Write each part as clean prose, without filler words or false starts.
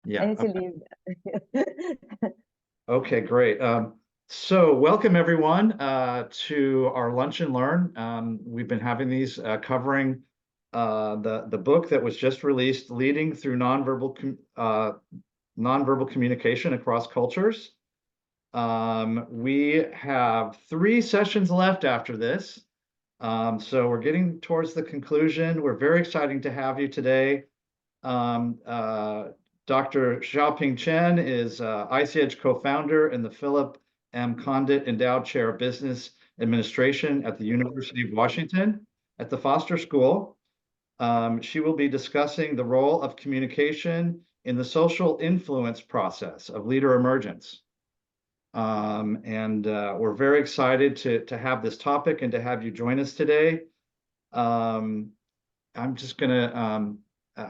Yeah. I need to Okay. leave. Okay, great. So welcome everyone to our Lunch and Learn. We've been having these covering the book that was just released, Leading Through Nonverbal Communication Across Cultures. We have 3 sessions left after this. So we're getting towards the conclusion. We're very excited to have you today. Dr. Xiao-Ping Chen is icEdge co-founder and the Philip M. Condit Endowed Chair of Business Administration at the University of Washington at the Foster School. She will be discussing the role of communication in the social influence process of leader emergence. We're very excited to have this topic and to have you join us today. I'm just going to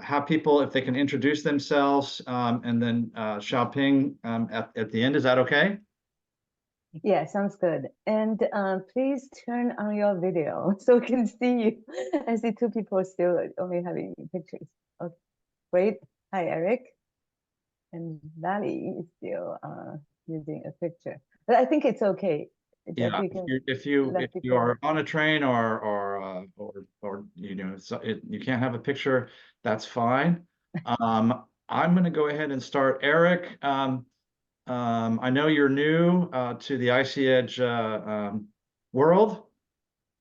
have people, if they can introduce themselves, and then Xiao-Ping at the end. Is that okay? Yeah, sounds good. And please turn on your video so we can see you. I see 2 people still only having pictures. Okay, great. Hi, Eric. And Valley is still using a picture, but I think it's okay. That Yeah, we can if you people... are on a train or you know, so you can't have a picture, that's fine. I'm going to go ahead and start. Eric, I know you're new to the icEdge world,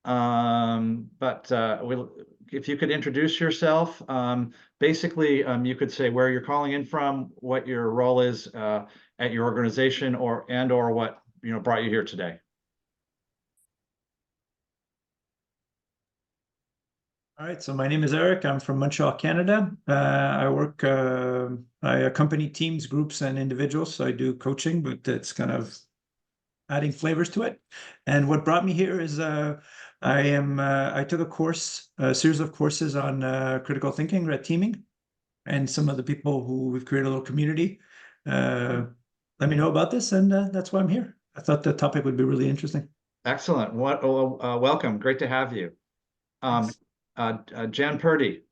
but if you could introduce yourself, basically, you could say where you're calling in from, what your role is at your organization, or what brought you here today. All right, so my name is Eric. I'm from Montreal, Canada. I accompany teams, groups, and individuals. So I do coaching, but it's kind of adding flavors to it. And what brought me here is I took a series of courses on critical thinking, red teaming, and some of the people who we've created a little community let me know about this, and that's why I'm here. I thought the topic would be really interesting. Excellent. Welcome. Great to have you. Jan Purdy.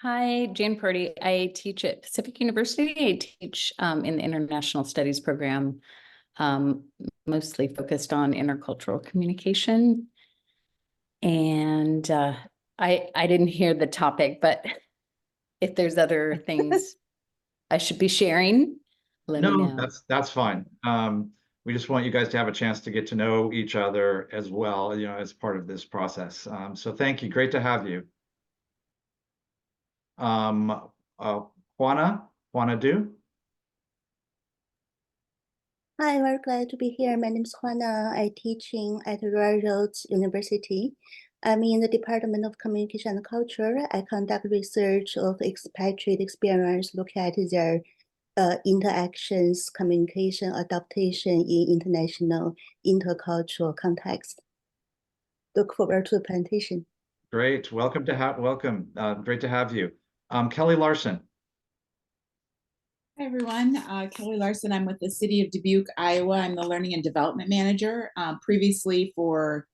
Hi, Jan Purdy. I teach at Pacific University. I teach in the International Studies program, mostly focused on intercultural communication. And I didn't hear the topic, but if there's other things I should be sharing, let me know. That's fine. We just want you guys to have a chance to get to know each other as well, as part of this process. So thank you. Great to have you. Juana Du. Hi, very glad to be here. My name is Juana. I'm teaching at Royal Roads University. I'm in the Department of Communication and Culture. I conduct research of expatriate experience, look at their interactions, communication, adaptation in international, intercultural context. Look forward to the presentation. Great. Welcome. Great to have you. Kelly Larson. Hi, everyone. Kelly Larson. I'm with the City of Dubuque, Iowa. I'm the Learning and Development Manager. Previously, for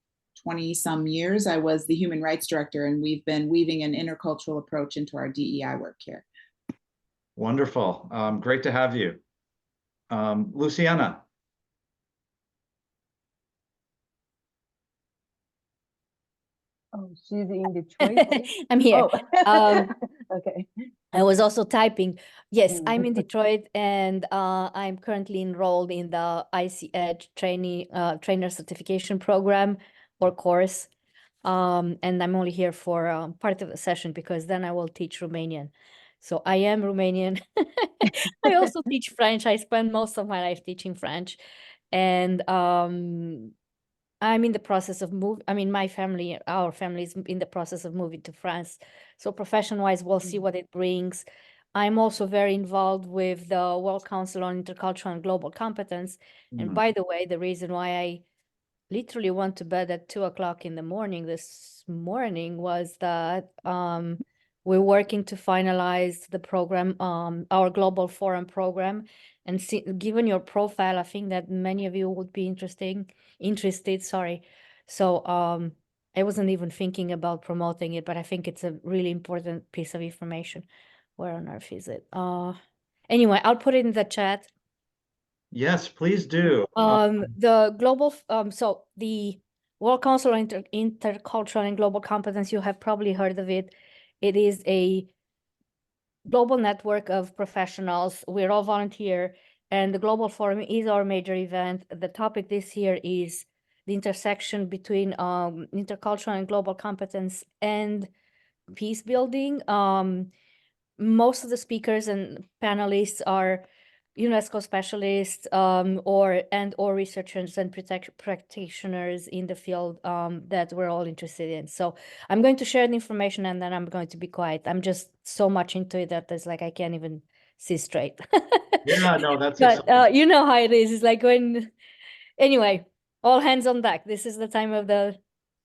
20-some years, I was the Human Rights Director, and we've been weaving an intercultural approach into our DEI work here. Wonderful. Great to have you. Luciana. Oh, she's in Detroit. I'm here. Oh. Okay. I was also typing. Yes, I'm in Detroit, and I'm currently enrolled in the icEdge trainer certification program or course. And I'm only here for part of the session because then I will teach Romanian. So I am Romanian. I also teach French. I spend most of my life teaching French. And I'm in the process of our family is in the process of moving to France. So profession-wise, we'll see what it brings. I'm also very involved with the World Council on Intercultural and Global Competence. And by the way, the reason why I literally went to bed at 2:00 in the morning this morning was that we're working to finalize the program, our global forum program. And given your profile, I think that many of you would be interested. So I wasn't even thinking about promoting it, but I think it's a really important piece of information. where on earth is it? Anyway, I'll put it in the chat. Yes, please do. The global, so the World Council on Intercultural and Global Competence, you have probably heard of it. It is a global network of professionals. We're all volunteer, and the Global Forum is our major event. The topic this year is the intersection between intercultural and global competence and peace building. Most of the speakers and panelists are UNESCO specialists or researchers and practitioners in the field that we're all interested in. So I'm going to share the information and then I'm going to be quiet. I'm just so much into it that it's like I can't even see straight. Yeah, no, that's But exciting. you know how it is. It's like when, anyway, all hands on deck. This is the time of the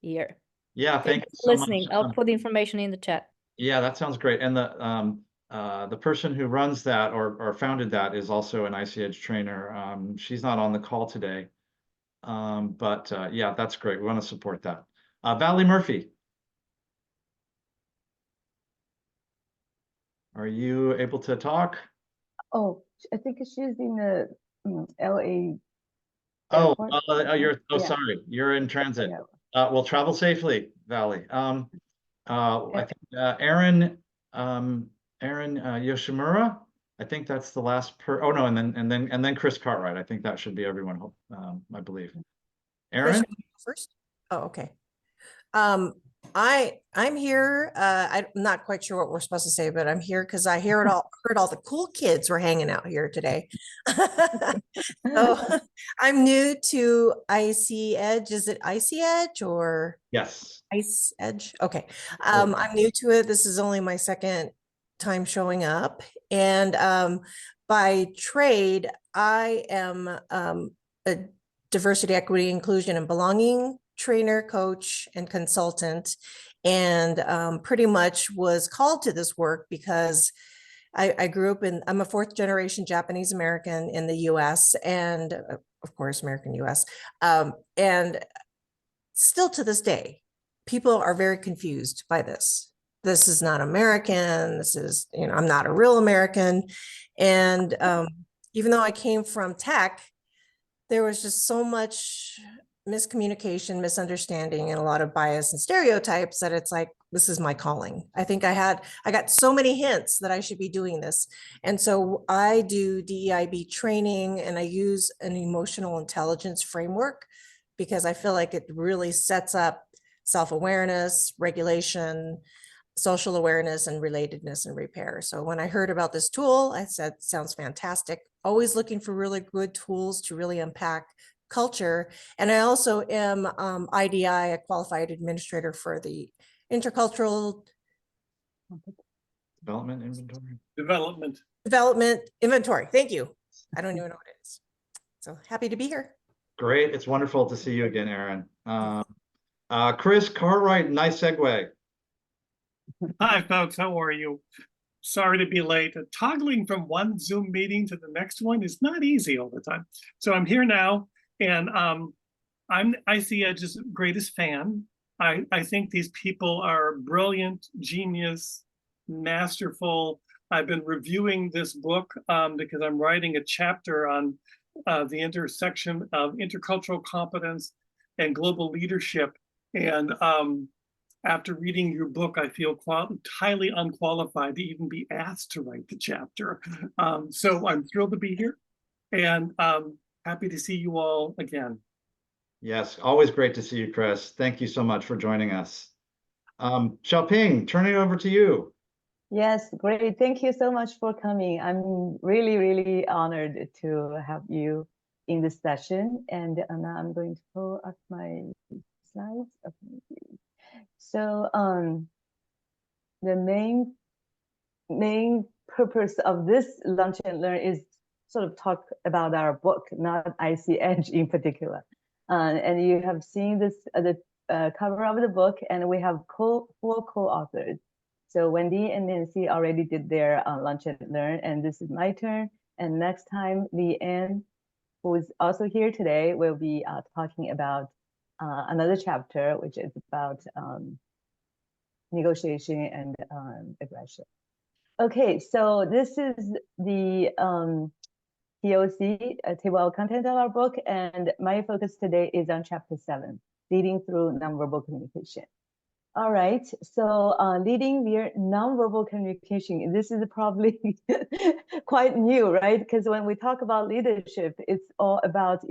year. Yeah, thank you Thanks so for listening. much. I'll put the information in the chat. Yeah, that sounds great. And the person who runs that or founded that is also an icEdge trainer. She's not on the call today. But yeah, that's great. We want to support that. Valley Murphy. Are you able to talk? Oh, I think she's in the LA Oh, airport. you're Yeah. sorry. You're in transit. Yeah. Well, travel safely, Valley. I think Aaron Yoshimura. I think that's the last oh no, and then Chris Cartwright. I think that should be everyone. I believe. Aaron. First. Oh, okay. I'm here. I'm not quite sure what we're supposed to say, but I'm here because I heard all the cool kids were hanging out here today. So I'm new to icEdge. Is it icEdge or Yes. icEdge? Okay. I'm new to it. This is only my second time showing up, and by trade, I am a diversity, equity, inclusion, and belonging trainer, coach, and consultant, and pretty much was called to this work because I grew up I'm a fourth generation Japanese American in the US, and of course, American US. And still to this day, people are very confused by this. This is not American. This is, I'm not a real American. And even though I came from tech, there was just so much miscommunication, misunderstanding, and a lot of bias and stereotypes that it's like, this is my calling. I think I got so many hints that I should be doing this. And so I do DEIB training, and I use an emotional intelligence framework because I feel like it really sets up self-awareness, regulation, social awareness, and relatedness and repair. So when I heard about this tool, I said, sounds fantastic. Always looking for really good tools to really unpack culture. And I also am IDI, a qualified administrator for the intercultural Development inventory. development inventory. Thank you. I don't even know what it is. So happy to be here. Great. It's wonderful to see you again, Aaron. Chris Cartwright, nice segue. Hi, folks. How are you? Sorry to be late. Toggling from one Zoom meeting to the next one is not easy all the time. So I'm here now, and I'm icEdge's greatest fan. I think these people are brilliant, genius, masterful. I've been reviewing this book because I'm writing a chapter on the intersection of intercultural competence and global leadership. And after reading your book, I feel highly unqualified to even be asked to write the chapter. So I'm thrilled to be here, and happy to see you all again. Yes, always great to see you, Chris. Thank you so much for joining us. Xiao-Ping, turning it over to you. Yes, great. Thank you so much for coming. I'm really, really honored to have you in this session. And now I'm going to pull up my slides. Okay. So the main purpose of this Lunch and Learn is sort of talk about our book, not icEdge in particular. And you have seen this the cover of the book, and we have four co-authors. So Wendy and Nancy already did their Lunch and Learn, and this is my turn. And next time, Leanne, who is also here today, will be talking about another chapter, which is about negotiation and aggression. Okay, so this is the TOC, table of content of our book, and my focus today is on chapter 7, leading through nonverbal communication. All right, so leading via nonverbal communication, this is probably quite new, right? Because when we talk about leadership, it's all about,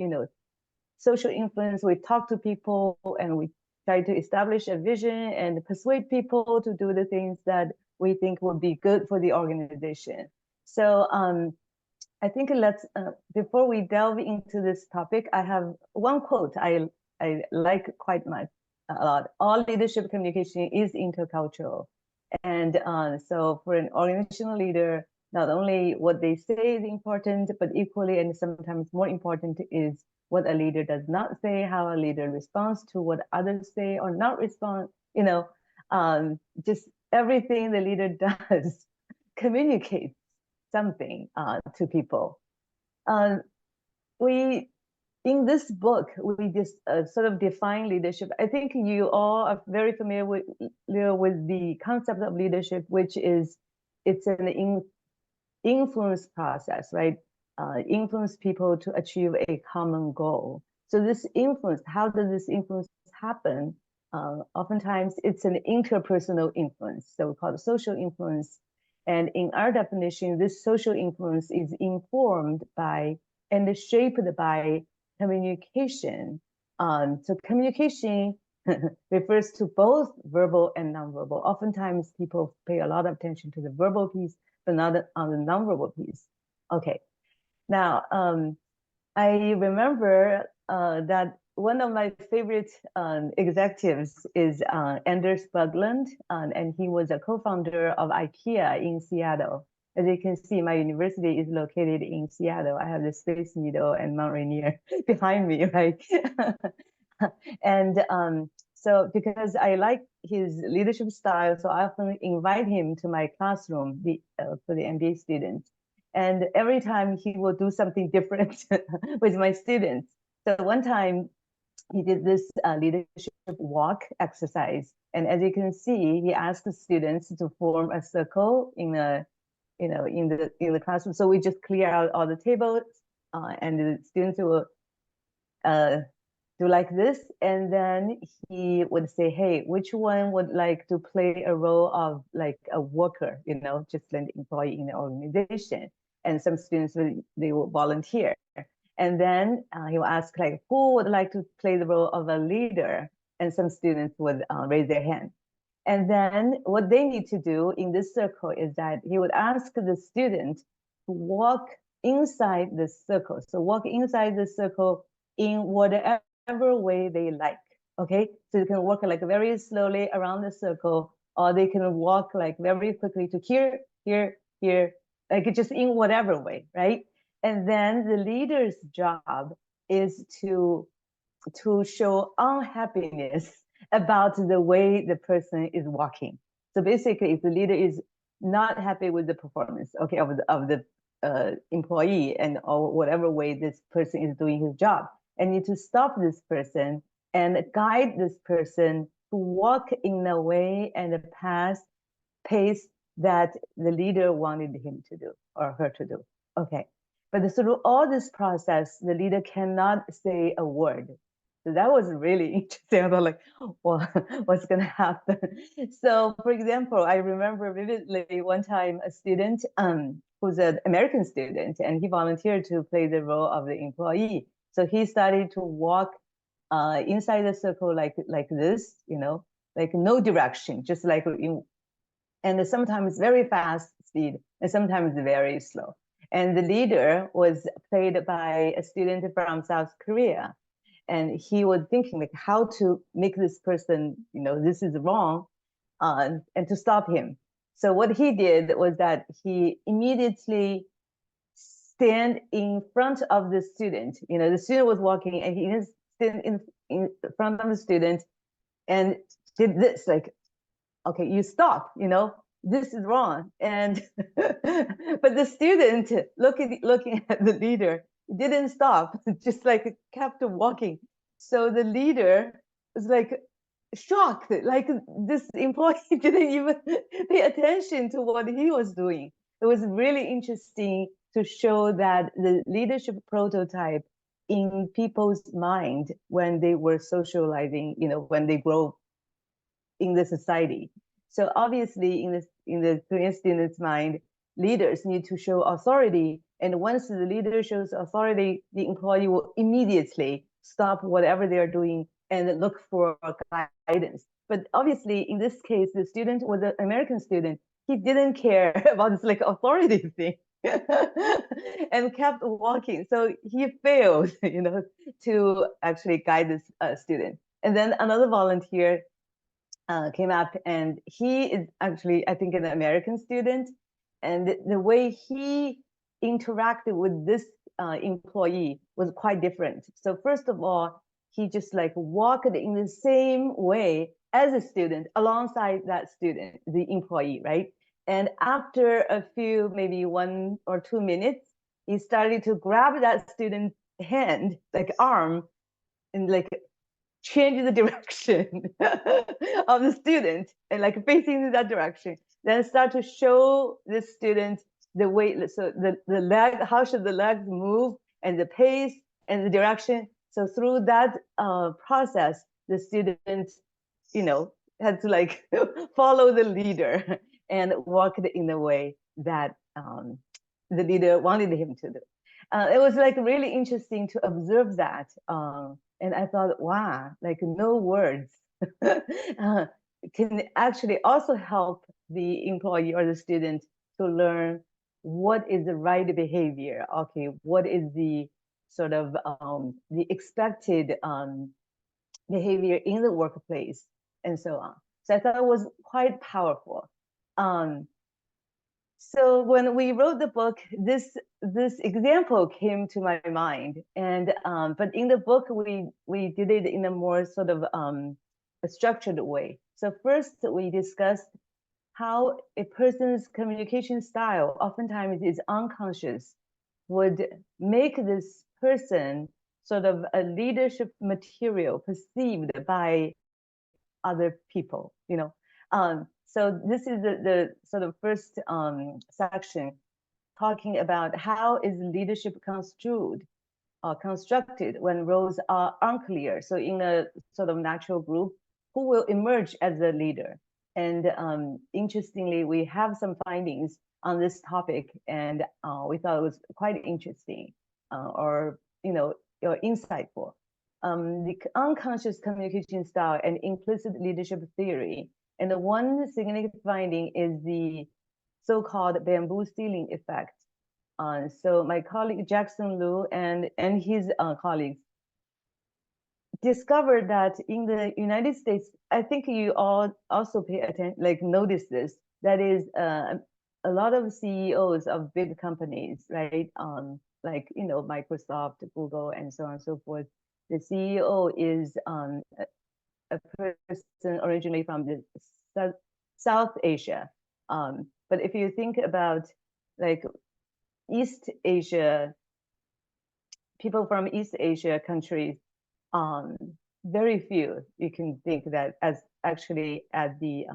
social influence. We talk to people and we try to establish a vision and persuade people to do the things that we think will be good for the organization. So I think let's, before we delve into this topic, I have one quote I like quite much, a lot. All leadership communication is intercultural. And so for an organizational leader, not only what they say is important, but equally and sometimes more important is what a leader does not say, how a leader responds to what others say or not respond, just everything the leader does communicates something to people. In this book, we just sort of define leadership. I think you all are very familiar with the concept of leadership, which is it's an influence process, right? Influence people to achieve a common goal. So this influence, how does this influence happen? Oftentimes it's an interpersonal influence, so we call it social influence. And in our definition, this social influence is informed by and shaped by communication. So communication refers to both verbal and nonverbal. Oftentimes people pay a lot of attention to the verbal piece, but not on the nonverbal piece. Okay, now I remember that one of my favorite executives is Anders Berglund, and he was a co-founder of IKEA in Seattle. As you can see, my university is located in Seattle. I have the Space Needle and Mount Rainier behind me, right? And so because I like his leadership style, so I often invite him to my classroom for the MBA students. And every time he will do something different with my students. So one time he did this leadership walk exercise. And as you can see, he asked the students to form a circle in the classroom. So we just clear out all the tables and the students will do like this. And then he would say, hey, which one would like to play a role of like a worker, just an employee in the organization? And some students, they will volunteer. And then he will ask like, who would like to play the role of a leader? And some students would raise their hand. And then what they need to do in this circle is that he would ask the student to walk inside the circle. So walk inside the circle in whatever way they like, okay? So you can walk like very slowly around the circle, or they can walk like very quickly to here, here, here, like just in whatever way, right? And then the leader's job is to show unhappiness about the way the person is walking. So basically, if the leader is not happy with the performance, okay, of the employee and or whatever way this person is doing his job, and need to stop this person and guide this person to walk in a way and a pace that the leader wanted him to do or her to do. Okay, but through all this process, the leader cannot say a word. So that was really interesting. I was like, well, what's going to happen? So, for example, I remember vividly one time a student who's an American student, and he volunteered to play the role of the employee. So he started to walk inside the circle like this, like no direction, just like and sometimes very fast speed, and sometimes very slow. And the leader was played by a student from South Korea. And he was thinking like how to make this person, this is wrong, and to stop him. So what he did was that he immediately stand in front of the student. The student was walking, and he stood in front of the student and did this, like, okay, you stop, this is wrong. And but the student looking at the leader didn't stop, just like kept walking. So the leader was like, shocked, like this employee didn't even pay attention to what he was doing. It was really interesting to show that the leadership prototype in people's mind when they were socializing, when they grow in the society. So obviously in the Korean student's mind, leaders need to show authority. And once the leader shows authority, the employee will immediately stop whatever they're doing and look for guidance. But obviously in this case, the student was an American student. He didn't care about this like authority thing. And kept walking. So he failed, to actually guide this student. And then another volunteer came up, and he is actually, I think, an American student. And the way he interacted with this employee was quite different. So first of all, he just like walked in the same way as a student alongside that student, the employee, right? And after a few, maybe 1 or 2 minutes, he started to grab that student's hand, like arm, and like change the direction of the student and like facing in that direction. Then start to show the student the way, so the leg, how should the legs move and the pace and the direction. So through that process, the student, had to like follow the leader and walk in the way that the leader wanted him to do. It was like really interesting to observe that. And I thought, wow, like no words can actually also help the employee or the student to learn what is the right behavior. Okay, what is the sort of the expected behavior in the workplace, and so on. So I thought it was quite powerful. So when we wrote the book, this example came to my mind, and but in the book we did it in a more sort of a structured way. So first we discussed how a person's communication style oftentimes is unconscious, would make this person sort of a leadership material perceived by other people, So this is the sort of first section, talking about how is leadership constructed when roles are unclear. So in a sort of natural group, who will emerge as a leader? And interestingly, we have some findings on this topic, and we thought it was quite interesting or insightful. The unconscious communication style and implicit leadership theory. And the one significant finding is the so-called bamboo ceiling effect. So my colleague Jackson Lu and his colleagues discovered that in the United States, I think you all also pay attention, like notice this, that is a lot of CEOs of big companies, right? Like, Microsoft, Google, and so on and so forth. The CEO is a person originally from the South Asia. But if you think about like East Asia, people from East Asia countries, very few you can think that as actually at the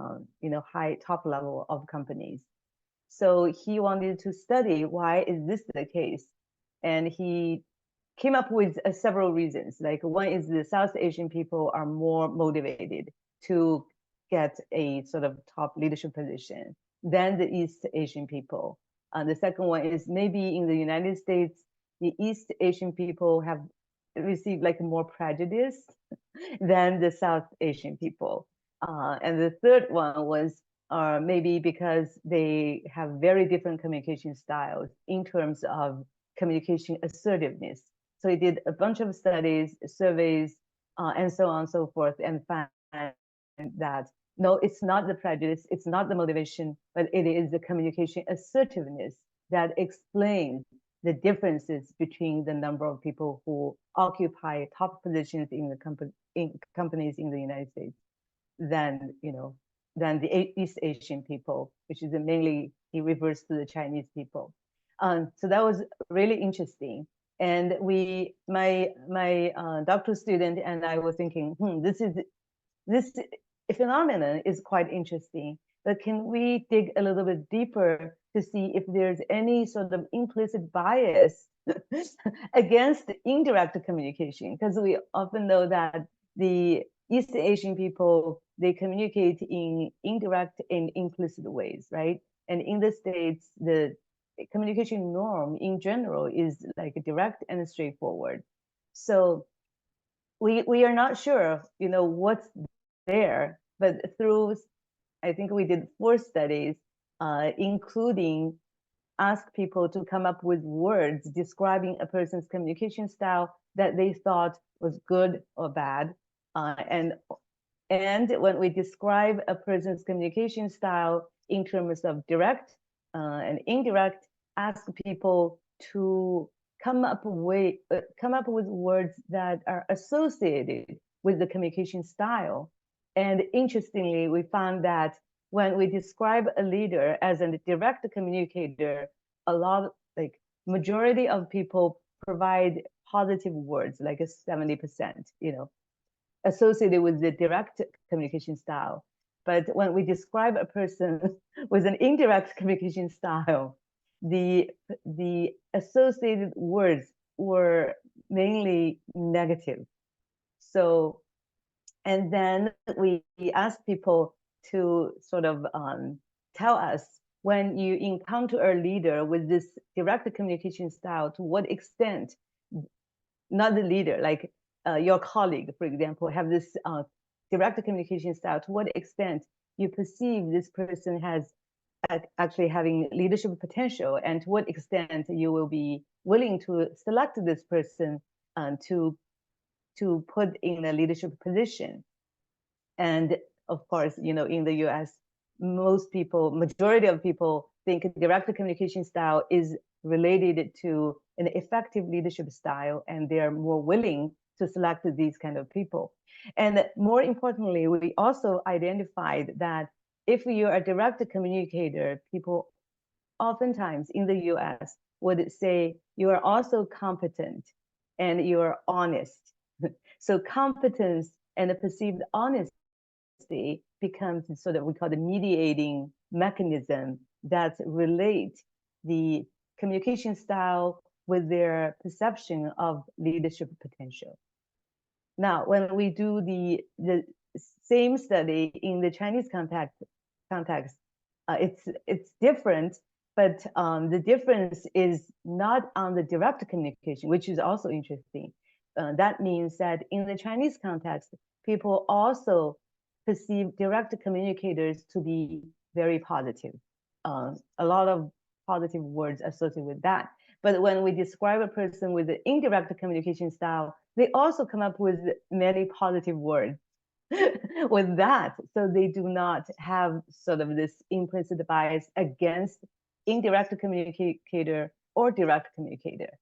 high top level of companies. So he wanted to study why is this the case, and he came up with several reasons. Like one is the South Asian people are more motivated to get a sort of top leadership position than the East Asian people. The second one is maybe in the United States, the East Asian people have received like more prejudice than the South Asian people. And the third one was maybe because they have very different communication styles in terms of communication assertiveness. So he did a bunch of studies, surveys, and so on and so forth, and found that no, it's not the prejudice, it's not the motivation, but it is the communication assertiveness that explains the differences between the number of people who occupy top positions in the companies in the United States than the East Asian people, which is mainly he refers to the Chinese people. So that was really interesting. And my doctoral student and I were thinking, this is this phenomenon is quite interesting, but can we dig a little bit deeper to see if there's any sort of implicit bias against indirect communication? Because we often know that the East Asian people, they communicate in indirect and implicit ways, right? And in the States, the communication norm in general is like direct and straightforward. So we are not sure, what's there, but through, I think we did 4 studies, including ask people to come up with words describing a person's communication style that they thought was good or bad. And when we describe a person's communication style in terms of direct and indirect, ask people to come up with words that are associated with the communication style. And interestingly, we found that when we describe a leader as a direct communicator, majority of people provide positive words, like 70%, associated with the direct communication style. But when we describe a person with an indirect communication style, the associated words were mainly negative. So, and then we asked people to sort of tell us, when you encounter a leader with this direct communication style, to what extent, not the leader, like your colleague, for example, have this direct communication style, to what extent you perceive this person has actually having leadership potential, and to what extent you will be willing to select this person to put in a leadership position. And of course, in the US, majority of people think direct communication style is related to an effective leadership style, and they're more willing to select these kind of people. And more importantly, we also identified that if you're a direct communicator, people oftentimes in the US would say you are also competent and you are honest. So competence and the perceived honesty becomes sort of, we call the mediating mechanism that relate the communication style with their perception of leadership potential. Now, when we do the same study in the Chinese context, it's different, but the difference is not on the direct communication, which is also interesting. That means that in the Chinese context, people also perceive direct communicators to be very positive. A lot of positive words associated with that. But when we describe a person with an indirect communication style, they also come up with many positive words with that. So they do not have sort of this implicit bias against indirect communicator or direct communicator,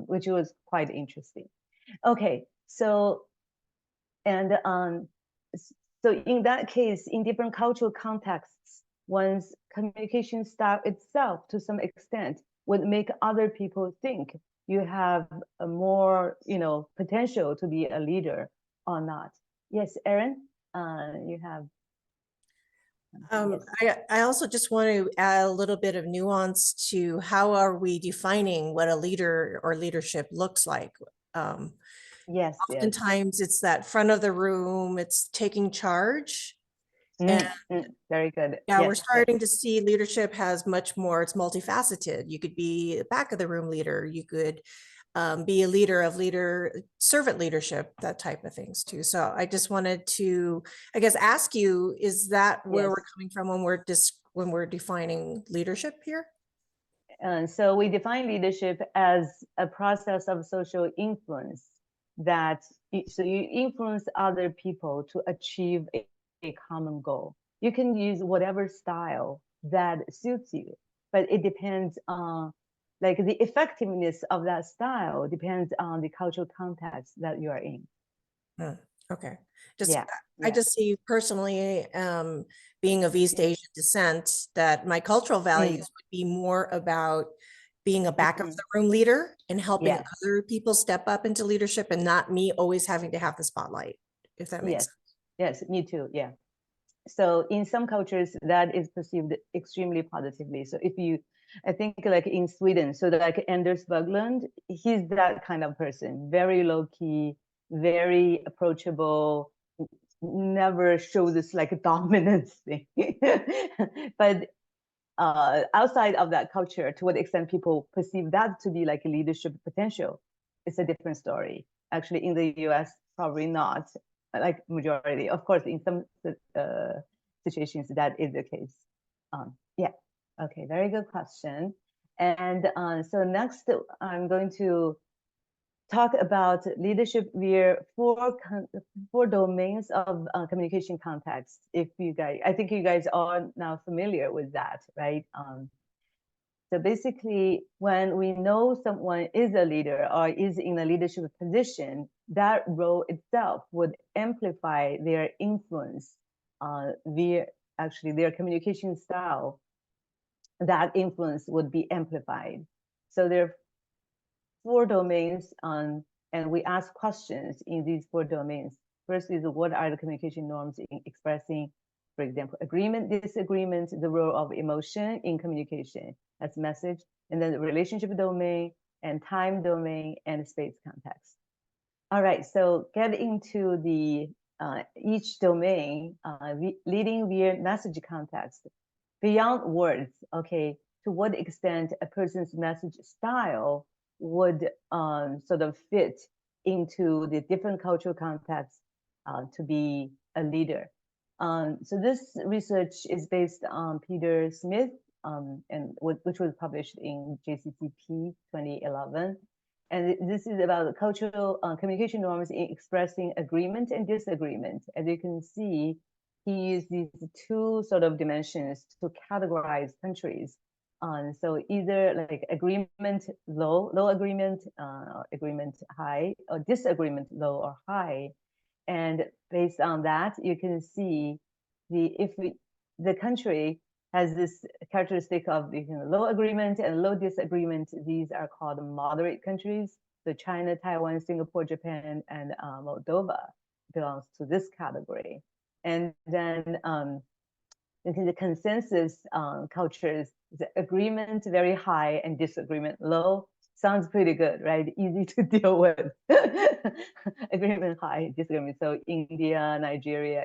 which was quite interesting. Okay, so in that case, in different cultural contexts, one's communication style itself, to some extent, would make other people think you have a more, potential to be a leader or not. Yes, Erin, you have. I also just want to add a little bit of nuance to how are we defining what a leader or leadership looks like. Yes. Oftentimes it's that front of the room, it's taking charge. Very good. Yeah, we're starting to see leadership has much more, it's multifaceted. You could be a back of the room leader, you could be a leader of servant leadership, that type of things too. So I just wanted to, I guess, ask you, is that where we're coming from when we're defining leadership here? So we define leadership as a process of social influence so you influence other people to achieve a common goal. You can use whatever style that suits you, but it depends on, like, the effectiveness of that style depends on the cultural context that you are in. Okay. I just see personally, being of East Asian descent, that my cultural values would be more about being a back of the room leader and helping other people step up into leadership, and not me always having to have the spotlight, if that makes sense. Yes, me too. Yeah. So in some cultures that is perceived extremely positively. So if you, I think like in Sweden, so like Anders Berglund, he's that kind of person, very low key, very approachable, never show this like dominance thing. But outside of that culture, to what extent people perceive that to be like a leadership potential, it's a different story. Actually, in the US, probably not, like majority. Of course, in some situations, that is the case. Yeah, okay, very good question. And so next, I'm going to talk about leadership via four domains of communication context. If you guys, I think you guys are now familiar with that, right? So basically, when we know someone is a leader or is in a leadership position, that role itself would amplify their influence via actually their communication style. That influence would be amplified. So there are four domains, and we ask questions in these four domains. First is what are the communication norms in expressing, for example, agreement, disagreement, the role of emotion in communication, that's message, and then the relationship domain and time domain and space context. All right, so get into the each domain, leading via message context. Beyond words, okay, to what extent a person's message style would sort of fit into the different cultural contexts to be a leader. So this research is based on Peter Smith, and which was published in JCCP 2011. And this is about cultural communication norms in expressing agreement and disagreement. As you can see, he used these two sort of dimensions to categorize countries. So either like agreement low, low agreement, agreement high, or disagreement low or high. And based on that, you can see the country has this characteristic of low agreement and low disagreement. These are called moderate countries. So China, Taiwan, Singapore, Japan, and Moldova belongs to this category. And then the consensus cultures, the agreement very high and disagreement low. Sounds pretty good, right? Easy to deal with. Agreement high, disagreement. So India, Nigeria,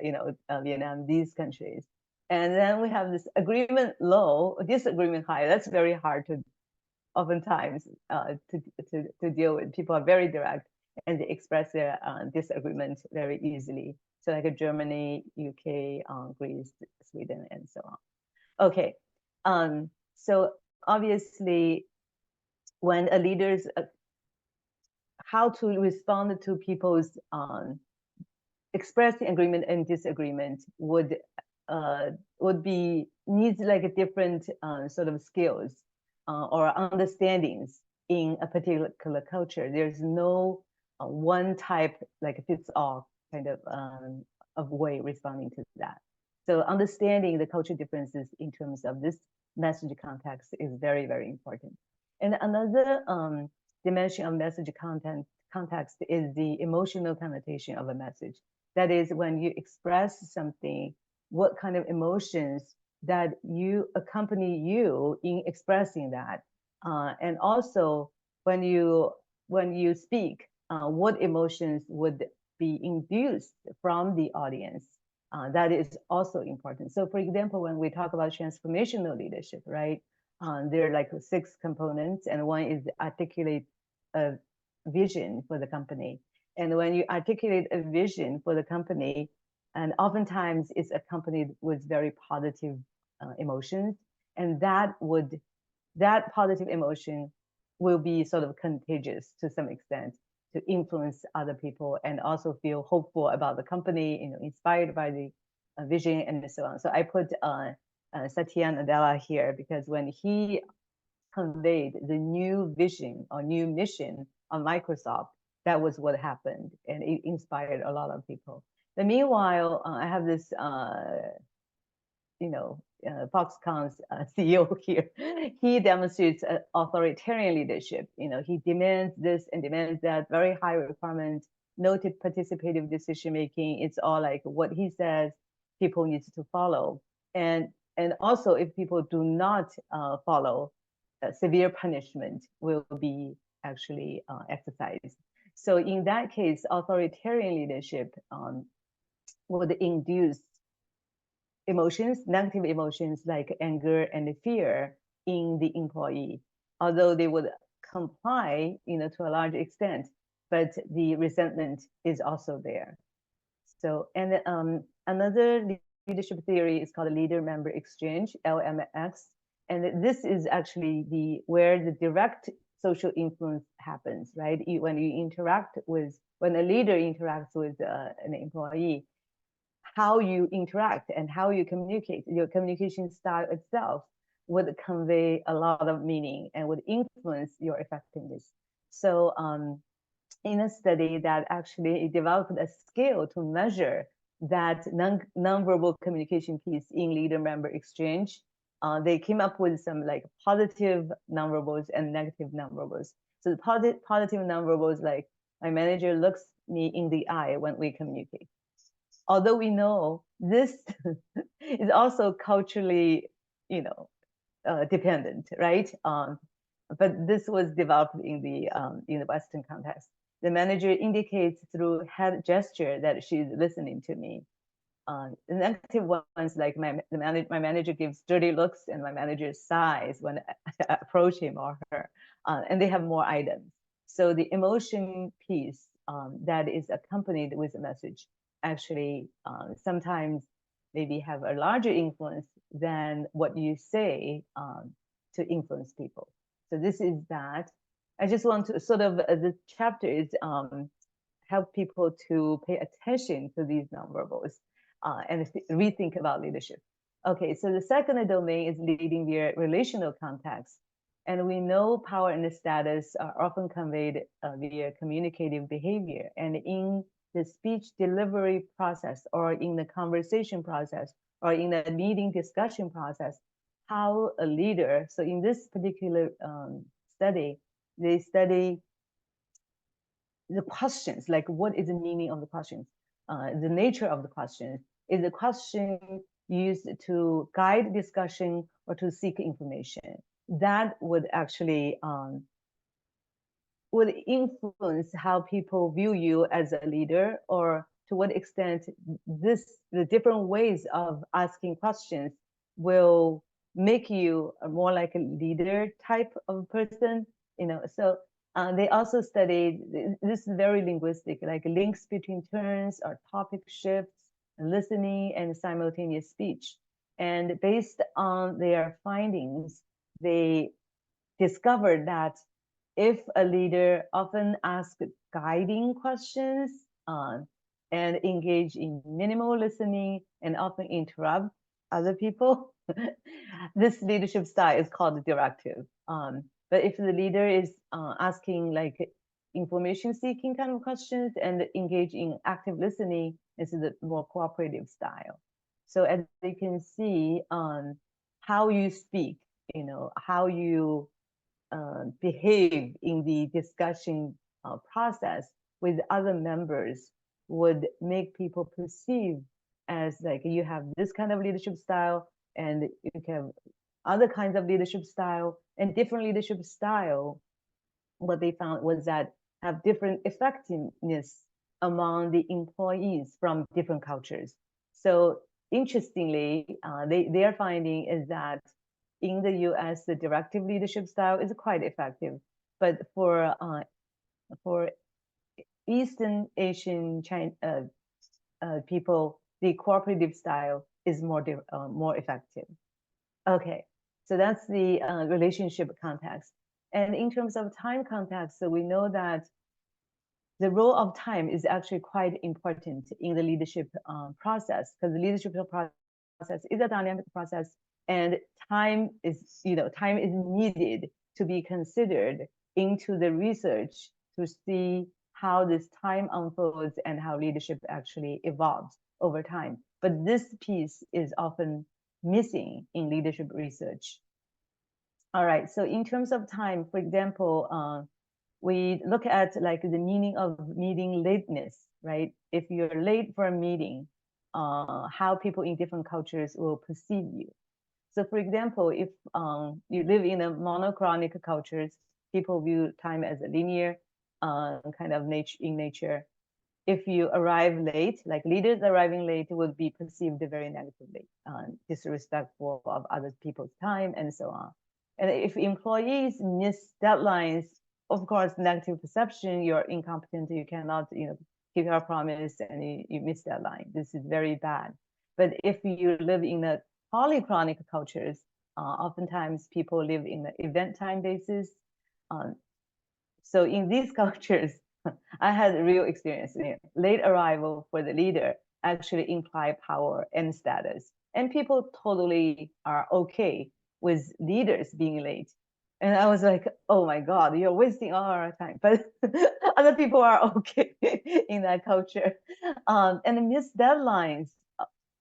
Vietnam, these countries. And then we have this agreement low, disagreement high. That's very hard to, oftentimes, to deal with. People are very direct and they express their disagreement very easily. So like Germany, UK, Greece, Sweden, and so on. Okay, so obviously, when a leader's how to respond to people's expressing agreement and disagreement would be needs like a different sort of skills or understandings in a particular culture. There's no one type like fits all kind of way responding to that. So understanding the cultural differences in terms of this message context is very, very important. And another dimension of message context is the emotional connotation of a message. That is, when you express something, what kind of emotions that you accompany you in expressing that, and also when you speak, what emotions would be induced from the audience. That is also important. So, for example, when we talk about transformational leadership, right? There are like 6 components, and one is articulate a vision for the company. And when you articulate a vision for the company, and oftentimes it's accompanied with very positive emotions, and that positive emotion will be sort of contagious to some extent to influence other people and also feel hopeful about the company, inspired by the vision and so on. So I put Satya Nadella here because when he conveyed the new vision or new mission of Microsoft, that was what happened, and it inspired a lot of people. But meanwhile, I have this, Foxconn's CEO here. He demonstrates authoritarian leadership. He demands this and demands that, very high requirement, noted participative decision making. It's all like what he says, people need to follow. And also, if people do not follow, severe punishment will be actually exercised. So in that case, authoritarian leadership would induce emotions, negative emotions like anger and fear in the employee, although they would comply, to a large extent, but the resentment is also there. So, and another leadership theory is called leader-member exchange, LMX, and this is actually where the direct social influence happens, right? When a leader interacts with an employee, how you interact and how you communicate, your communication style itself would convey a lot of meaning and would influence your effectiveness. So in a study that actually developed a scale to measure that nonverbal communication piece in leader-member exchange, they came up with some like positive nonverbals and negative nonverbals. So the positive nonverbals, like my manager looks me in the eye when we communicate. Although we know this is also culturally, dependent, right? But this was developed in the Western context. The manager indicates through head gesture that she's listening to me. The negative ones, like my manager gives dirty looks and my manager sighs when I approach him or her, and they have more items. So the emotion piece that is accompanied with a message actually sometimes maybe have a larger influence than what you say to influence people. So this is that. I just want to sort of, the chapter is help people to pay attention to these nonverbals and rethink about leadership. Okay, so the second domain is leading via relational context. And we know power and status are often conveyed via communicative behavior. And in the speech delivery process, or in the conversation process, or in the meeting discussion process, how a leader, so in this particular study, they study the questions, like what is the meaning of the questions, the nature of the questions. Is the question used to guide discussion or to seek information? That would actually would influence how people view you as a leader, or to what extent the different ways of asking questions will make you more like a leader type of person, So they also studied, this is very linguistic, like links between turns or topic shifts, listening and simultaneous speech. And based on their findings, they discovered that if a leader often asks guiding questions and engage in minimal listening and often interrupt other people, this leadership style is called directive. But if the leader is asking like information seeking kind of questions and engage in active listening, this is a more cooperative style. So as you can see, how you speak, how you behave in the discussion process with other members would make people perceive as like you have this kind of leadership style and you have other kinds of leadership style, and different leadership style, what they found was that have different effectiveness among the employees from different cultures. So interestingly, their finding is that in the US, the directive leadership style is quite effective, but for Eastern Asian people, the cooperative style is more effective. Okay, so that's the relationship context. And in terms of time context, so we know that the role of time is actually quite important in the leadership process, because the leadership process is a dynamic process, and time is needed to be considered into the research to see how this time unfolds and how leadership actually evolves over time. But this piece is often missing in leadership research. All right, so in terms of time, for example, we look at like the meaning of meeting lateness, right? If you're late for a meeting, how people in different cultures will perceive you. So for example, if you live in a monochronic cultures, people view time as a linear kind of nature. If you arrive late, like leaders arriving late would be perceived very negatively, disrespectful of other people's time and so on. And if employees miss deadlines, of course, negative perception, you're incompetent, you cannot, keep your promise and you miss deadline. This is very bad. But if you live in a polychronic cultures, oftentimes people live in the event time basis. So in these cultures, I had a real experience. Late arrival for the leader actually imply power and status. And people totally are okay with leaders being late. And I was like, oh my God, you're wasting all our time. But other people are okay in that culture. And missed deadlines.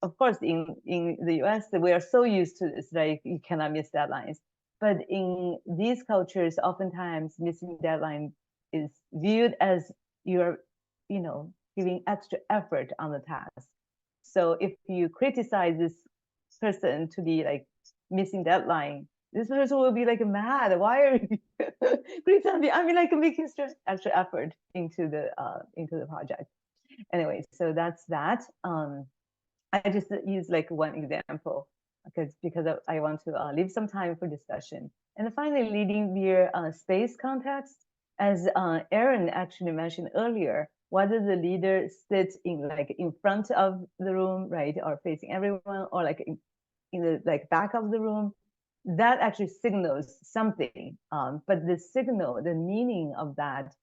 Of course, in the US, we are so used to this, like you cannot miss deadlines. But in these cultures, oftentimes missing deadline is viewed as you're, giving extra effort on the task. So if you criticize this person to be like missing deadline, this person will be like mad. Why are you criticizing me? I mean, like making extra effort into the project. Anyway, so that's that. I just use like one example because I want to leave some time for discussion. And finally, leading via space context, as Aaron actually mentioned earlier, whether the leader sits in front of the room, right, or facing everyone, or like in the back of the room, that actually signals something. But the signal, the meaning of that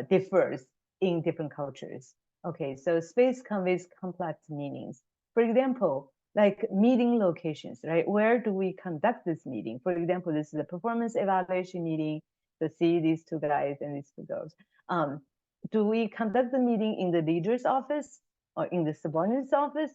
differs in different cultures. Okay, so space conveys complex meanings. For example, like meeting locations, right? Where do we conduct this meeting? For example, this is a performance evaluation meeting to see these two guys and these two girls. Do we conduct the meeting in the leader's office or in the subordinate's office?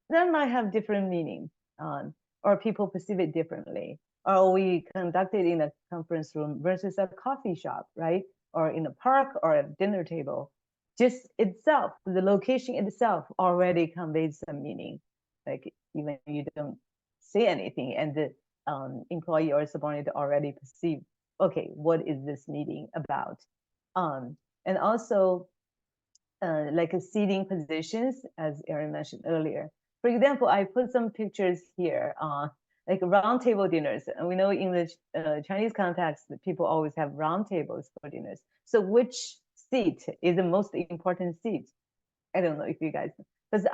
That might have different meaning, or people perceive it differently. Or we conduct it in a conference room versus a coffee shop, right? Or in a park or a dinner table. Just itself, the location itself already conveys some meaning. Like even you don't say anything and the employee or subordinate already perceive, okay, what is this meeting about? And also like seating positions, as Erin mentioned earlier. For example, I put some pictures here, like round table dinners. And we know in the Chinese context, that people always have round tables for dinners. So which seat is the most important seat? I don't know if you guys, because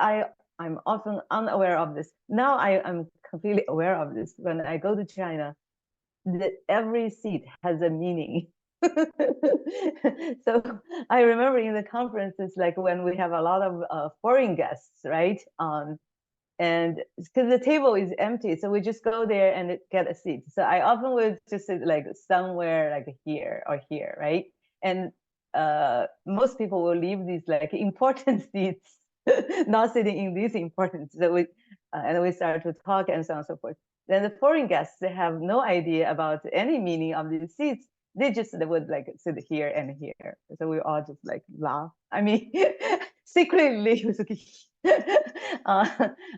I'm often unaware of this. Now I'm completely aware of this. When I go to China, every seat has a meaning. So I remember in the conferences, like when we have a lot of foreign guests, right? And because the table is empty, so we just go there and get a seat. So I often would just sit like somewhere like here or here, right? And most people will leave these like important seats, not sitting in these important. So and we start to talk and so on and so forth. Then the foreign guests, they have no idea about any meaning of these seats. They would like sit here and here. So we all just like laugh. I mean, secretly,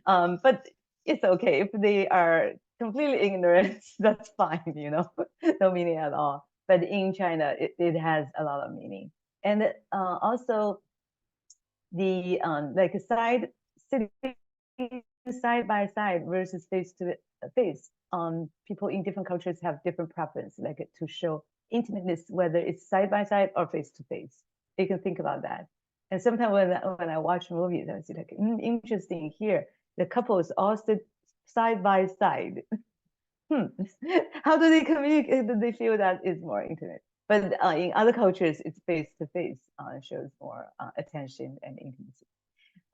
but it's okay if they are completely ignorant. That's fine, no meaning at all. But in China, it has a lot of meaning. And also the like sitting side by side versus face to face. People in different cultures have different preference, like to show intimateness, whether it's side by side or face to face. You can think about that. And sometimes when I watch movies, I see like, interesting here. The couples all sit side by side. How do they communicate? Do they feel that is more intimate? But in other cultures, it's face to face, shows more attention and intimacy.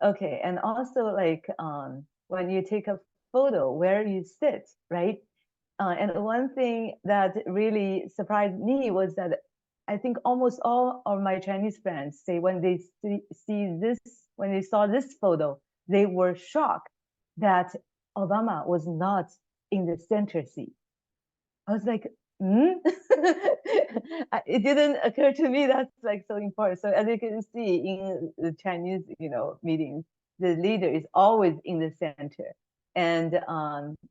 Okay, and also like when you take a photo, where you sit, right? And one thing that really surprised me was that I think almost all of my Chinese friends say when they when they saw this photo, they were shocked that Obama was not in the center seat. I was like, It didn't occur to me that's like so important. So as you can see in the Chinese, meetings, the leader is always in the center, and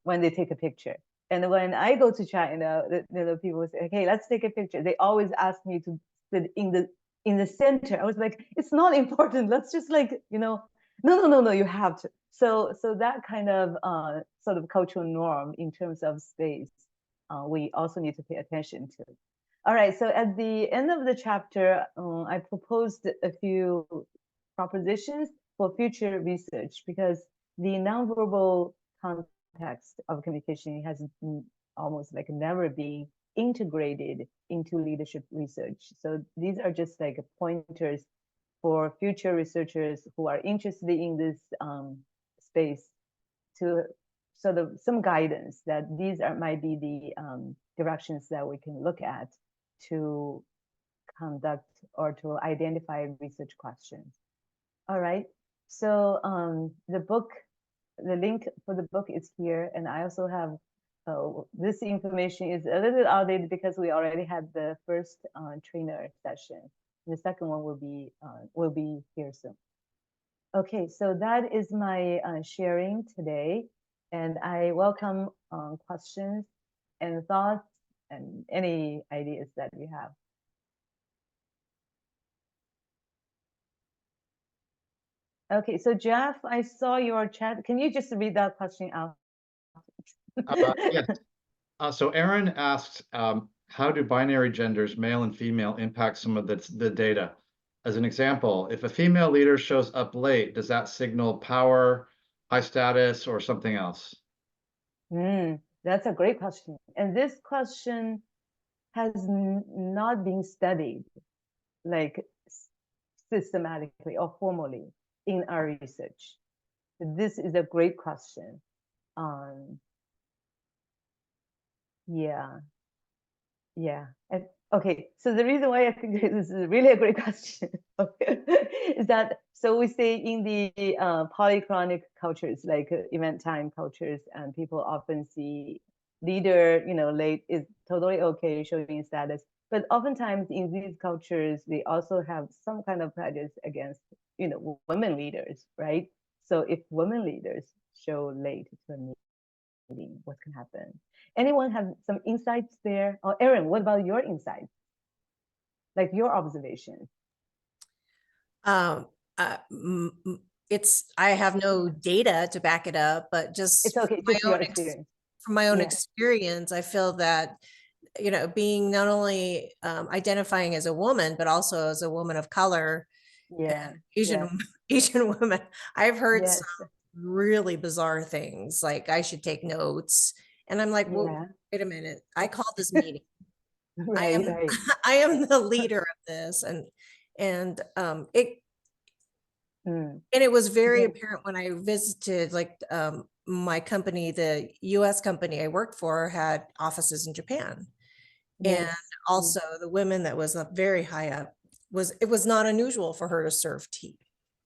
when they take a picture. And when I go to China, the people say, "Okay, let's take a picture." They always ask me to sit in the center. I was like, "It's not important. Let's just no, you have to." So that kind of sort of cultural norm in terms of space, we also need to pay attention to. All right, so at the end of the chapter, I proposed a few propositions for future research, because the nonverbal context of communication has almost like never been integrated into leadership research. So these are just like pointers for future researchers who are interested in this space, to sort of some guidance that these might be the directions that we can look at to conduct or to identify research questions. All right, so the link for the book is here, and I also have this information is a little bit outdated because we already had the first trainer session. The second one will be here soon. Okay, so that is my sharing today, and I welcome questions and thoughts and any ideas that you have. Okay, so Jeff, I saw your chat. Can you just read that question out? Yes. So Aaron asked, how do binary genders, male and female, impact some of the data? As an example, if a female leader shows up late, does that signal power, high status, or something else? That's a great question. And this question has not been studied like systematically or formally in our research. This is a great question. Yeah. Okay, so the reason why I think this is really a great question is that, so we say in the polychronic cultures, like event time cultures, and people often see leader, late is totally okay, showing status. But oftentimes in these cultures, they also have some kind of prejudice against, women leaders, right? So if women leaders show late to a meeting, what can happen? Anyone have some insights there? Or Erin, what about your insights? Like your observations? I have no data to back it up, but just It's okay, just your experience. From my own Yeah. experience, I feel that, being not only identifying as a woman, but also as a woman of color, Asian woman, I've heard some really bizarre things, like I should take notes. And I'm like, well, wait a minute, I called this meeting. Right. I am the leader of this. And it was very apparent when I visited, like, my company, the US company I worked for had offices in Japan. And also the women that was up very high up, it was not unusual for her to serve tea.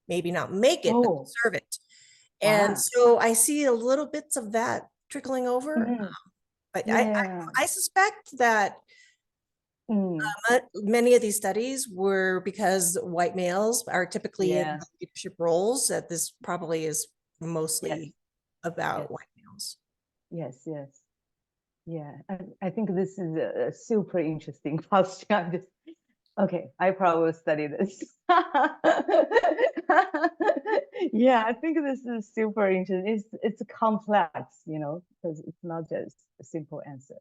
Maybe not make it, but serve it. And so I see a little bits of that trickling over. But I suspect that many of these studies were because white males are typically in leadership roles, that this probably is mostly about white males. Yes. Yeah, I think this is a super interesting question. Okay, I probably will study this. Yeah, I think this is super interesting. It's complex, because it's not just a simple answer.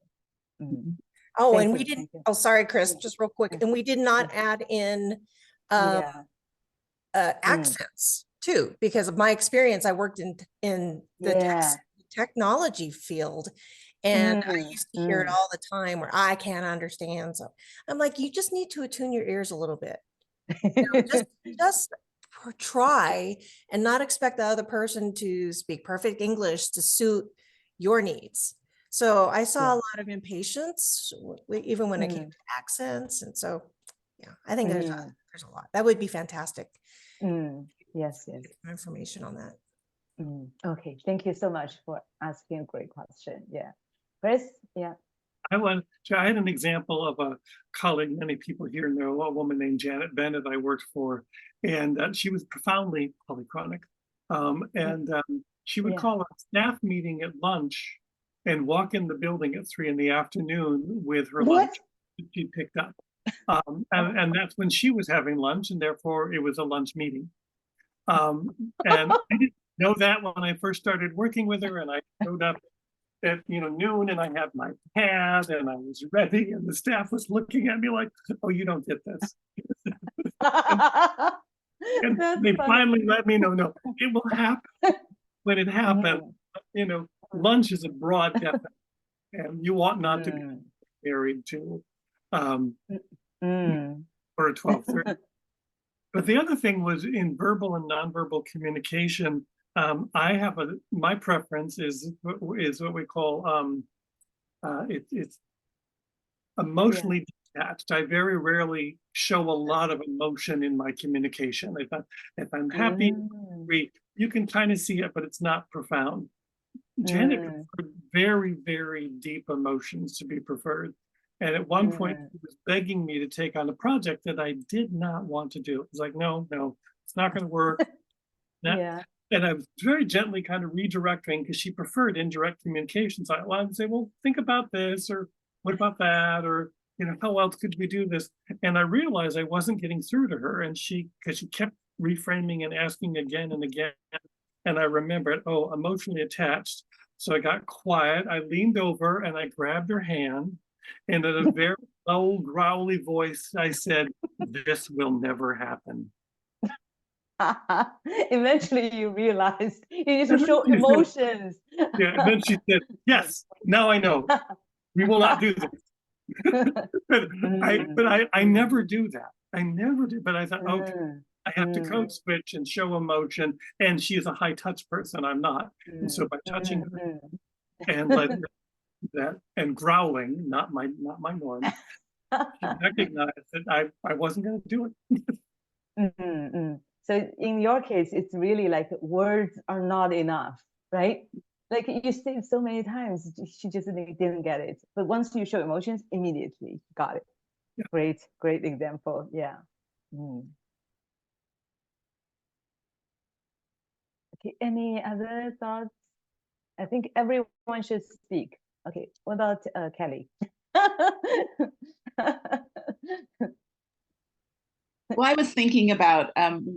Oh, Thank and you, we didn't, sorry, Chris, just real quick. And we did not add in accents too, because of my experience. I worked in the technology field, and I used to hear it all the time where I can't understand. So I'm like, you just need to attune your ears a little bit. Just try and not expect the other person to speak perfect English to suit your needs. So I saw a lot of impatience, even when it came to accents. And so, yeah, I think there's a lot. That would be fantastic. Yes. Information on that. Okay, thank you so much for asking a great question. Yeah. Chris, I had an example of a colleague many people here know, a woman named Janet Bennett I worked for, and she was profoundly polychronic. She would Yeah. call a staff meeting at lunch and walk in the building at 3 in the afternoon with her What? lunch that she picked up. And that's when she was having lunch, and therefore it was a lunch meeting. And I didn't know that when I first started working with her, and I showed up at noon, and I had my pad and I was ready, and the staff was looking at me like, "Oh, you don't get this." And That's they funny. finally let me know, no, it will happen when it happens. Lunch is a broad definition, and you ought not to be married to for 12:30. But the other thing was in verbal and nonverbal communication. I have my preference is what we call it's emotionally detached. I very rarely show a lot of emotion in my communication. If I'm happy, you can kind of see it, but it's not profound. Janet preferred very, very deep emotions to be preferred. And at one point, she was begging me to take on a project that I did not want to do. It was like, no, it's not going to work. Yeah. And I was very gently kind of redirecting because she preferred indirect communication. So I would say, well, think about this, or what about that, or how else could we do this? And I realized I wasn't getting through to her, and because she kept reframing and asking again and again. And I remembered, oh, emotionally attached. So I got quiet. I leaned over and I grabbed her hand, and in a very low, growly voice, I said, "This will never happen." Eventually you realized you need to show emotions. Yeah, and then she said, "Yes, now I know. We will not do this." but I never do that. I never do. But I thought, okay, I have to code switch and show emotion. And she is a high touch person. I'm not. And so by touching her and letting her do that and growling, not my norm, she recognized that I wasn't going to do it. So in your case, it's really like words are not enough, right? Like you said so many times, she just didn't get it. But once you show emotions, immediately got it. Yeah. Great example. Yeah. Okay, any other thoughts? I think everyone should speak. Okay, what about Kelly? Well, I was thinking about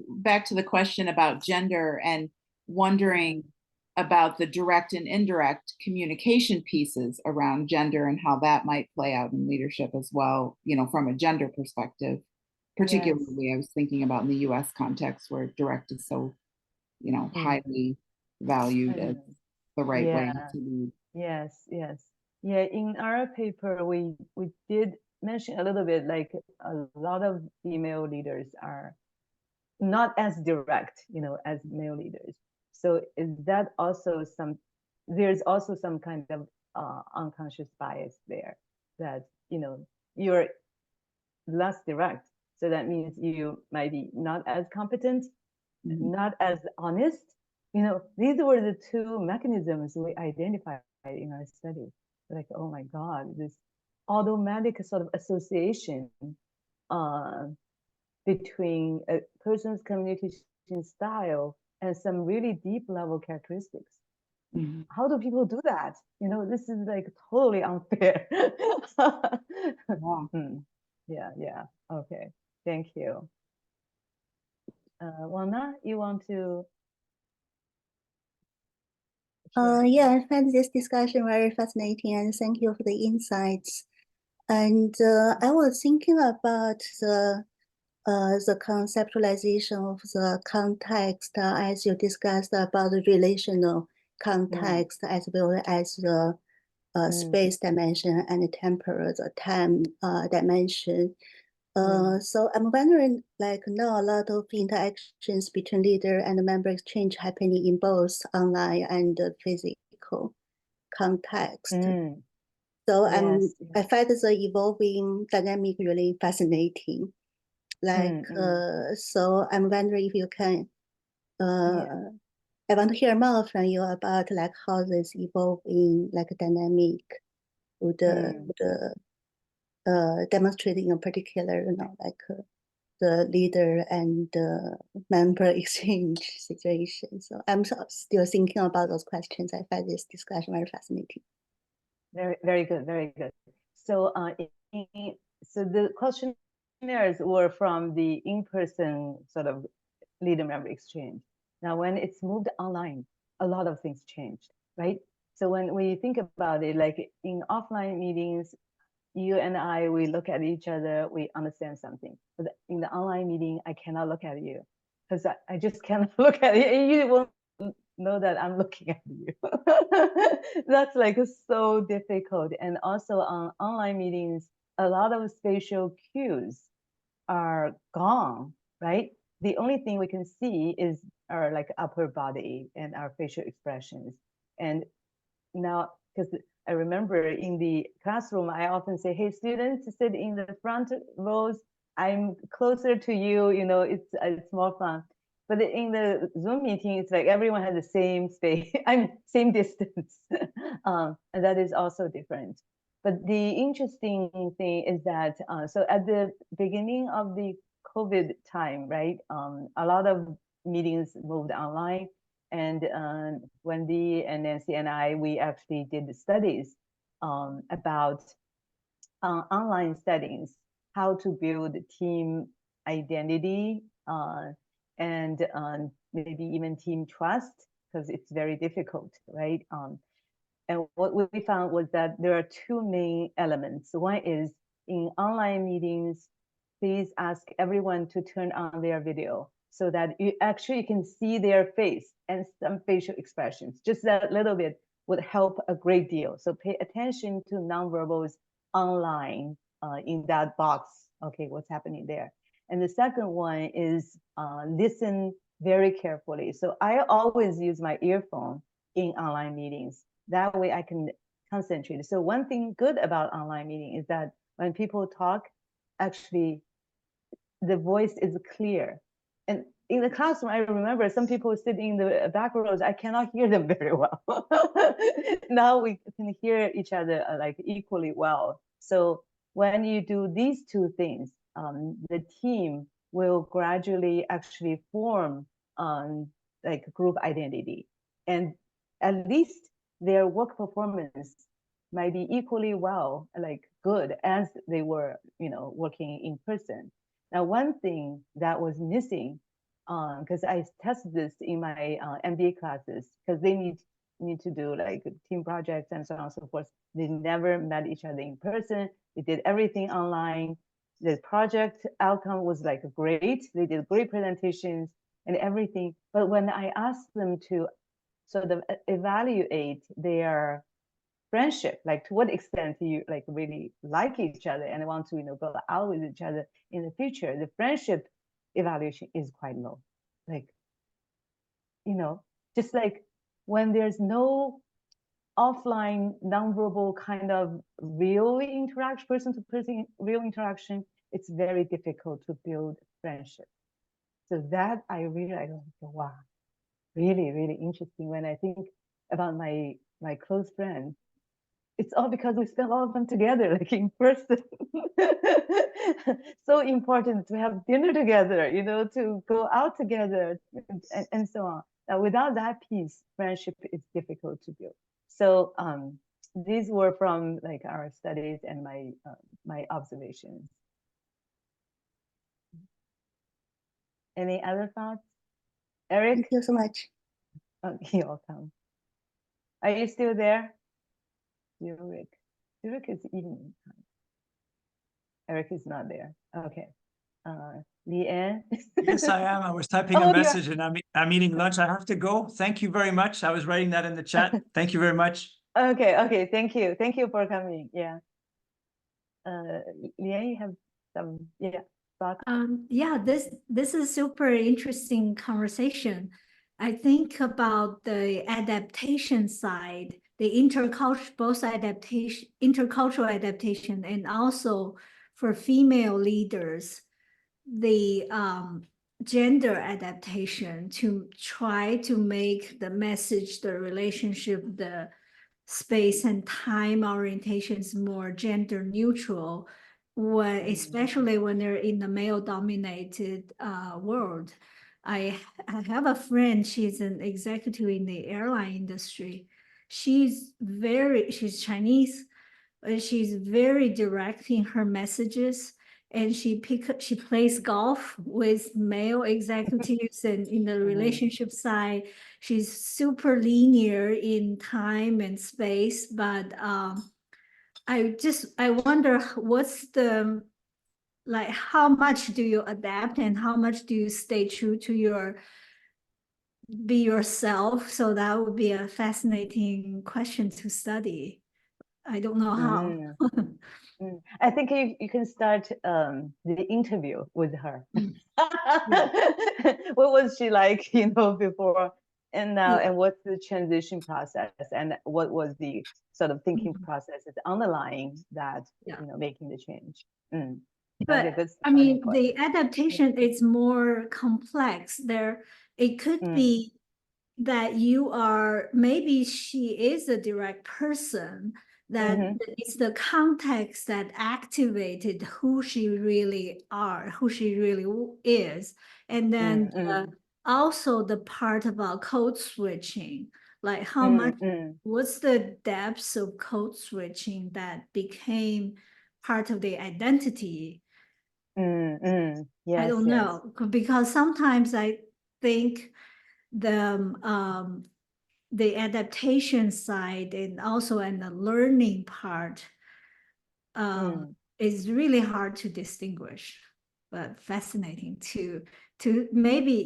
back to the question about gender and wondering about the direct and indirect communication pieces around gender and how that might play out in leadership as well, from a gender perspective. Particularly, I was thinking about in the US context where direct is so, highly valued as the right way to lead. Yes. Yeah, in our paper, we did mention a little bit, like a lot of female leaders are not as direct, as male leaders. So is that also there's also some kind of unconscious bias there that, you're less direct. So that means you might be not as competent, not as honest. These were the two mechanisms we identified in our study. Like, oh my God, this automatic sort of association between a person's communication style and some really deep level characteristics. How do people do that? This is like totally unfair. Yeah. Okay. Thank you. Wana, you want to? Yeah, I find this discussion very fascinating, and thank you for the insights. And I was thinking about the conceptualization of the context as you discussed about the relational context as well as the space dimension and the temporal, the time dimension. So I'm wondering, like now a lot of interactions between leader and member exchange happening in both online and physical context. So I find the evolving dynamic really fascinating. Like, so I'm wondering if you can, I want to hear more from you about like how this evolving like dynamic would demonstrate in a particular, the leader and the member exchange situation. So I'm still thinking about those questions. I find this discussion very fascinating. Very, very good, very good. So, so the questionnaires were from the in-person sort of leader-member exchange. Now, when it's moved online, a lot of things changed, right? So when we think about it, like in offline meetings, you and I, we look at each other, we understand something. But in the online meeting, I cannot look at you because I just cannot look at you. And you won't know that I'm looking at you. That's like so difficult. And also on online meetings, a lot of spatial cues are gone, right? The only thing we can see is our like upper body and our facial expressions. And now, because I remember in the classroom, I often say, hey, students, sit in the front rows. I'm closer to you, it's more fun. But in the Zoom meeting, it's like everyone has the same space, same distance. And that is also different. But the interesting thing is that, so at the beginning of the COVID time, right, a lot of meetings moved online. And Wendy and Nancy and I, we actually did studies about online settings, how to build team identity and maybe even team trust, because it's very difficult, right? And what we found was that there are two main elements. One is in online meetings, please ask everyone to turn on their video so that you actually can see their face and some facial expressions. Just that little bit would help a great deal. So pay attention to nonverbals online in that box. Okay, what's happening there? And the second one is listen very carefully. So I always use my earphone in online meetings. That way I can concentrate. So one thing good about online meeting is that when people talk, actually the voice is clear. And in the classroom, I remember some people sit in the back rows. I cannot hear them very well. Now we can hear each other like equally well. So when you do these two things, the team will gradually actually form like group identity. And at least their work performance might be equally well, like good as they were, working in person. Now, one thing that was missing, because I tested this in my MBA classes, because they need to do like team projects and so on and so forth. They never met each other in person. They did everything online. The project outcome was like great. They did great presentations and everything. But when I asked them to sort of evaluate their friendship, like to what extent you like really like each other and want to go out with each other in the future, the friendship evaluation is quite low. Like, just like when there's no offline nonverbal kind of real interaction, person to person real interaction, it's very difficult to build friendship. So that I really like, wow, really, really interesting. When I think about my close friends, it's all because we spend a lot of time together, like in person. So important to have dinner together, to go out together and so on. Now, without that piece, friendship is difficult to build. So these were from like our studies and my observations. Any other thoughts? Eric? Thank you so much. Oh, you're welcome. Are you still there? Zurich is evening time. Eric is not there. Okay. Leanne? Yes, I am. I was typing a message and I'm eating lunch. I have to go. Thank you very much. I was writing that in the chat. Thank you very much. Okay. Thank you. Thank you for coming. Yeah. Leanne, you have some thoughts? Yeah, this is super interesting conversation. I think about the adaptation side, the intercultural adaptation, and also for female leaders, the gender adaptation to try to make the message, the relationship, the space and time orientation is more gender neutral, when, especially when they're in the male-dominated world. I have a friend, she's an executive in the airline industry. She's Chinese, but she's very direct in her messages. And she plays golf with male executives, and in the relationship side, she's super linear in time and space. But I wonder what's the, like, how much do you adapt and how much do you stay true to be yourself? So that would be a fascinating question to study. I don't know how. I think you can start the interview with her. What was she like, before and now, and what's the transition process, and what was the sort of thinking processes underlying that, making the change? But I mean, the adaptation is more complex. It could be that maybe she is a direct person, that it's the context that activated who she really is. And then also the part about code switching, like how much, what's the depths of code switching that became part of the identity? Yes, I don't know, because sometimes I think the adaptation side and also in the learning part is really hard to distinguish, but fascinating to maybe,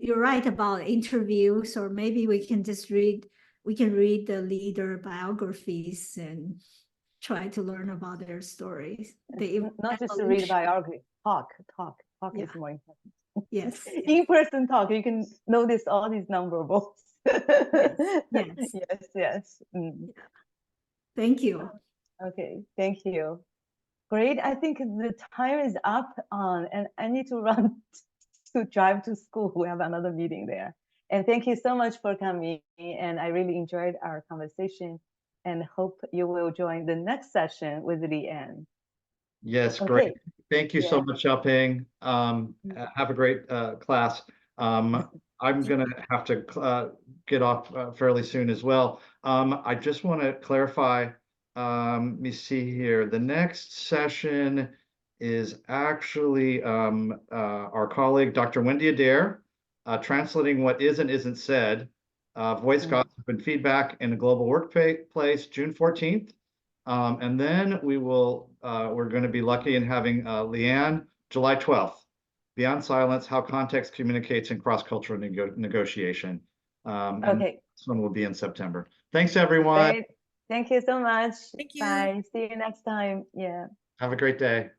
you're right about interviews, or maybe we can read the leader biographies and try to learn about their stories. Not just to read biography, talk is more important. Yes. In-person talk, you can notice all these nonverbals. Yes. Thank you. Okay, thank you. Great. I think the time is up and I need to run to drive to school. We have another meeting there. And thank you so much for coming. And I really enjoyed our conversation and hope you will join the next session with Leanne. Yes, great. Thank you so much, Xiao-Ping. Have a great class. I'm going to have to get off fairly soon as well. I just want to clarify, let me see here. The next session is actually our colleague, Dr. Wendy Adair, translating what is and isn't said, voice gossip and feedback in a global workplace, June 14th. And then we're going to be lucky in having Leanne, July 12th. Beyond Silence, How Context Communicates in Cross-Cultural Negotiation. And this one will be in September. Thanks, everyone. Great. Thank you so much. Thank you. Bye. See you next time. Yeah. Have a great day.